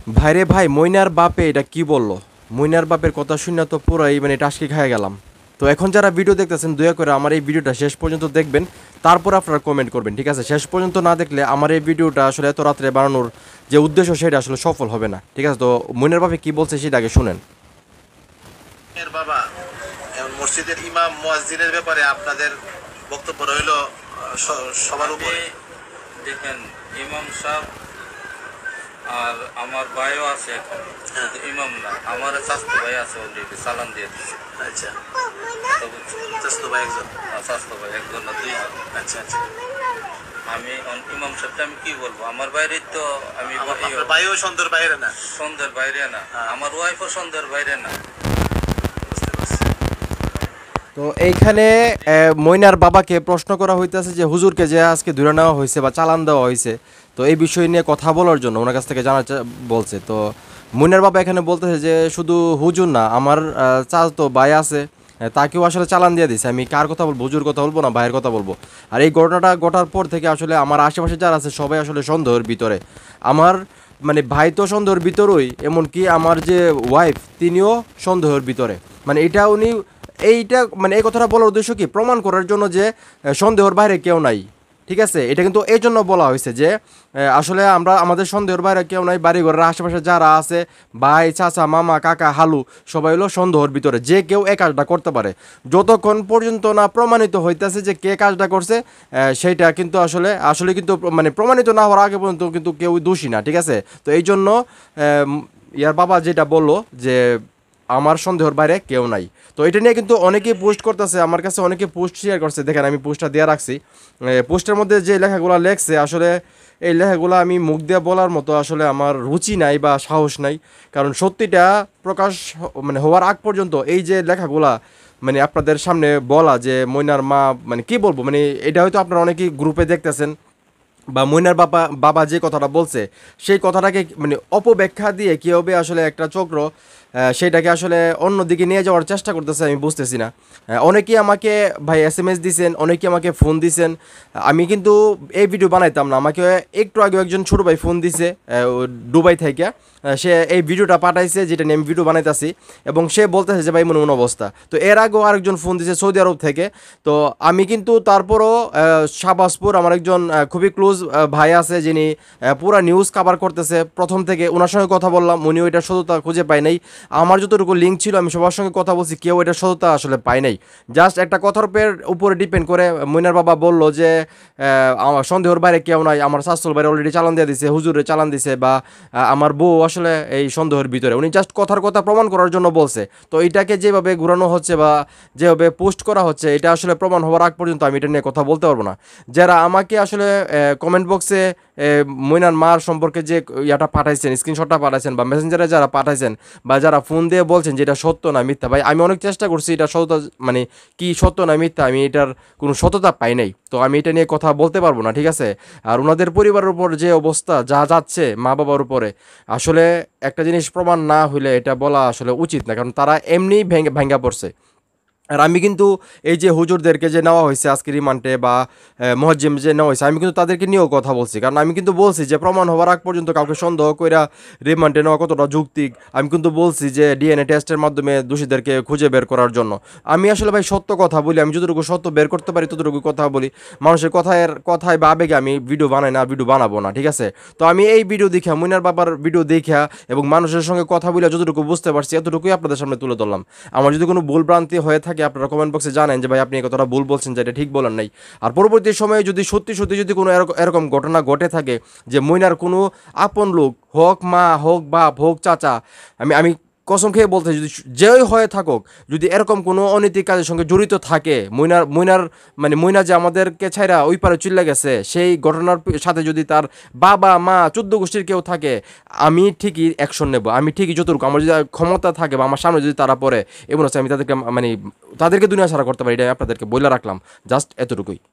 ভাইরে ভাই, মইনার বাপে এটা কি বললো? মইনার বাপের কথা শুনে তো পুরাই মানে টাসকি খেয়ে গেলাম। তো এখন যারা ভিডিও দেখতেছেন দয়া করে আমার এই ভিডিওটা শেষ পর্যন্ত দেখবেন, তারপর আপনারা কমেন্ট করবেন, ঠিক আছে? শেষ পর্যন্ত না দেখলে আমার এই ভিডিওটা আসলে এত রাত্রে বানানোর যে উদ্দেশ্য সেটা আসলে সফল হবে না, ঠিক আছে? তো মইনার বাপে কি বলছে সেটা আগে শুনেন। এর বাবা মসজিদের ইমাম মুয়াজ্জিনের ব্যাপারে আপনাদের বক্তব্য রইল সবার উপরে। দেখেন, ইমাম সাহেব আর আমার ভাইও আছে এখন, কিন্তু ইমাম না, আমার স্বাস্থ্য ভাই আছে, অলরেডি চালান দিয়ে দিচ্ছে। আচ্ছা, তো চাচতো ভাই একজন। স্বাস্থ্য ভাই একজন না দুইজন। আচ্ছা আচ্ছা, আমি ইমাম সাহেবটা আমি কি বলবো, আমার বাইরে তো আমি আপনার ভাইও সন্ধ্যের বাইরে না? সন্ধ্যের বাইরে না, আমার ওয়াইফও সন্ধ্যের বাইরে না। বুঝতে পারছি। তো এইখানে মইনার বাবাকে প্রশ্ন করা হইতেছে যে হুজুরকে যে আজকে ধরে নেওয়া হয়েছে বা চালান দেওয়া হয়েছে, তো এই বিষয় নিয়ে কথা বলার জন্য ওনার কাছ থেকে জানা বলছে। তো মইনার বাবা এখানে বলতেছে যে শুধু হুজুর না, আমার চাচাতো ভাই আছে, তাকেও আসলে চালান দিয়ে দিছে। আমি কার কথা বলবো, হুজুর কথা বলবো না ভাইয়ের কথা বলবো? আর এই ঘটনাটা ঘটার পর থেকে আসলে আমার আশেপাশে যারা আছে সবাই আসলে সন্দেহের ভিতরে। আমার মানে ভাই তো সন্দেহের ভিতরেই, এমনকি আমার যে ওয়াইফ তিনিও সন্দেহের ভিতরে। মানে এটা উনি এইটা মানে এই কথাটা বলার উদ্দেশ্য কি, প্রমাণ করার জন্য যে সন্দেহের বাইরে কেউ নাই, ঠিক আছে? এটা কিন্তু এই জন্য বলা হয়েছে যে আসলে আমরা আমাদের সন্দেহের বাইরে কেউ নাই, বাড়িঘরের আশেপাশে যারা আছে ভাই চাচা মামা কাকা হালু সবাই হলো সন্দেহের ভিতরে, যে কেউ এই কাজটা করতে পারে। যতক্ষণ পর্যন্ত না প্রমাণিত হইতেছে যে কে কাজটা করছে, সেইটা কিন্তু আসলে আসলে কিন্তু মানে প্রমাণিত না হওয়ার আগে পর্যন্ত কিন্তু কেউ দোষী না, ঠিক আছে? তো এই জন্য ইয়ার বাবা যেটা বললো যে আমার সন্দেহের বাইরে কেউ নাই, তো এটা নিয়ে কিন্তু অনেকেই পোস্ট করতেছে, আমার কাছে অনেকে পোস্ট শেয়ার করছে। দেখেন আমি পোস্টটা দিয়ে রাখছি, পোস্টের মধ্যে যে লেখাগুলো লেখছে আসলে এই লেখাগুলো আমি মুখ দিয়ে বলার মতো আসলে আমার রুচি নাই বা সাহস নাই। কারণ সত্যিটা প্রকাশ মানে হওয়ার আগ পর্যন্ত এই যে লেখাগুলা মানে আপনাদের সামনে বলা যে মইনার মা মানে কি বলবো, মানে এটা হয়তো আপনারা অনেকেই গ্রুপে দেখতেছেন বা মইনার বাবা বাবা যে কথাটা বলছে সেই কথাটাকে মানে অপব্যাখ্যা দিয়ে কী হবে আসলে একটা চক্র সেটাকে আসলে অন্যদিকে নিয়ে যাওয়ার চেষ্টা করতেছে, আমি বুঝতেছি না। অনেকেই আমাকে ভাই SMS দিছেন, অনেকেই আমাকে ফোন দিছেন। আমি কিন্তু এই ভিডিও বানাইতাম না, আমাকে একটু আগে একজন ছোটো ভাই ফোন দিছে দুবাই থেকে, সে এই ভিডিওটা পাঠাইছে যেটা নিয়ে আমি ভিডিও বানাইতেছি, এবং সে বলতেছে যে ভাই মনে মনে অবস্থা। তো এর আগেও আরেকজন ফোন দিছে সৌদি আরব থেকে। তো আমি কিন্তু তারপরও শাহবাজপুর আমার একজন খুবই ক্লোজ ভাই আছে, যিনি পুরা নিউজ কভার করতেছে প্রথম থেকে, ওনার সঙ্গে কথা বললাম, উনিও এটার সততা খুঁজে পায় নাই। আমার যতটুকু লিঙ্ক ছিল আমি সবার সঙ্গে কথা বলছি, কেউ এটার সততা আসলে পায় নাই। জাস্ট একটা কথার উপরে ডিপেন্ড করে মইনার বাবা বললো যে আমার সন্দেহের বাইরে কেউ নাই, আমার শাশুর বাইরে অলরেডি চালান দিয়ে দিছে, হুজুরে চালান দিছে, বা আমার বউ আসলে এই সন্দেহের ভিতরে। উনি জাস্ট কথার কথা প্রমাণ করার জন্য বলছে। তো এটাকে যেভাবে ঘুরানো হচ্ছে বা যেভাবে পোস্ট করা হচ্ছে, এটা আসলে প্রমাণ হওয়ার আগ পর্যন্ত আমি এটা নিয়ে কথা বলতে পারবো না। যারা আমাকে আসলে কমেন্ট বক্সে মইনার মার সম্পর্কে যে ইয়াটা পাঠাইছেন, স্ক্রিনশটটা পাঠাইছেন, বা মেসেঞ্জারে যারা পাঠাইছেন, বা যারা ফোন দিয়ে বলছেন যে এটা সত্য না মিথ্যা, ভাই আমি অনেক চেষ্টা করছি এটা সততা মানে কি সত্য না মিথ্যা, আমি এটার কোনো সততা পাই নাই। তো আমি এটা নিয়ে কথা বলতে পারবো না, ঠিক আছে? আর ওনাদের পরিবারের উপর যে অবস্থা যা যাচ্ছে মা বাবার উপরে, আসলে একটা জিনিস প্রমাণ না হইলে এটা বলা আসলে উচিত না, কারণ তারা এমনিই ভেঙ্গা পড়ছে। আর আমি কিন্তু এই যে হুজুরদেরকে যে নেওয়া হয়েছে আজকে রিমান্ডে, বা মহজ্জিম যে নেওয়া হয়েছে, আমি কিন্তু তাদেরকে নিয়েও কথা বলছি। কারণ আমি কিন্তু বলছি যে প্রমাণ হওয়ার আগ পর্যন্ত কাউকে সন্দেহ কইরা রিমান্ডে নেওয়া কতটা যৌক্তিক। আমি কিন্তু বলছি যে DNA টেস্টের মাধ্যমে দোষীদেরকে খুঁজে বের করার জন্য। আমি আসলে ভাই সত্য কথা বলি, আমি যতটুকু সত্য বের করতে পারি ততটুকু কথা বলি। মানুষের কথায় বা আবেগে আমি ভিডিও বানাই না, ভিডিও বানাবো না, ঠিক আছে? তো আমি এই ভিডিও দেখা, মইনার বাবার ভিডিও দেখা এবং মানুষের সঙ্গে কথা বলে যতটুকু বুঝতে পারছি এতটুকুই আপনাদের সামনে তুলে ধরলাম। আমার যদি কোনো ভুল ভ্রান্তি হয়ে থাকে আপনারা কমেন্ট বক্সে জানেন যে ভাই আপনি এই কথাটা ভুল বলছেন, যে এটা ঠিক বলেন নাই। আর পরবর্তী সময়ে যদি সত্যি সত্যি যদি কোনো এরকম ঘটনা ঘটে থাকে যে মইনার কোনো আপন লোক হোক, মা হোক, বাপ হোক, চাচা, আমি আমি কসম খেয়ে বলতে, যদি যেই হয়ে থাকুক, যদি এরকম কোনো অনৈতিক কাজের সঙ্গে জড়িত থাকে, মইনার মানে মইনা যে আমাদেরকে ছাইরা ওই পারে চলে গেছে, সেই ঘটনার সাথে যদি তার বাবা মা 14 গোষ্ঠীর কেউ থাকে, আমি ঠিকই অ্যাকশন নেব। আমি ঠিকই যতটুকু আমার যদি ক্ষমতা থাকে বা আমার সামনে যদি তারা পড়ে, এমন হচ্ছে আমি তাদেরকে মানে তাদেরকে দুনিয়া ছাড়া করতে পারি। এটা আপনাদেরকে বলে রাখলাম, জাস্ট এতটুকুই।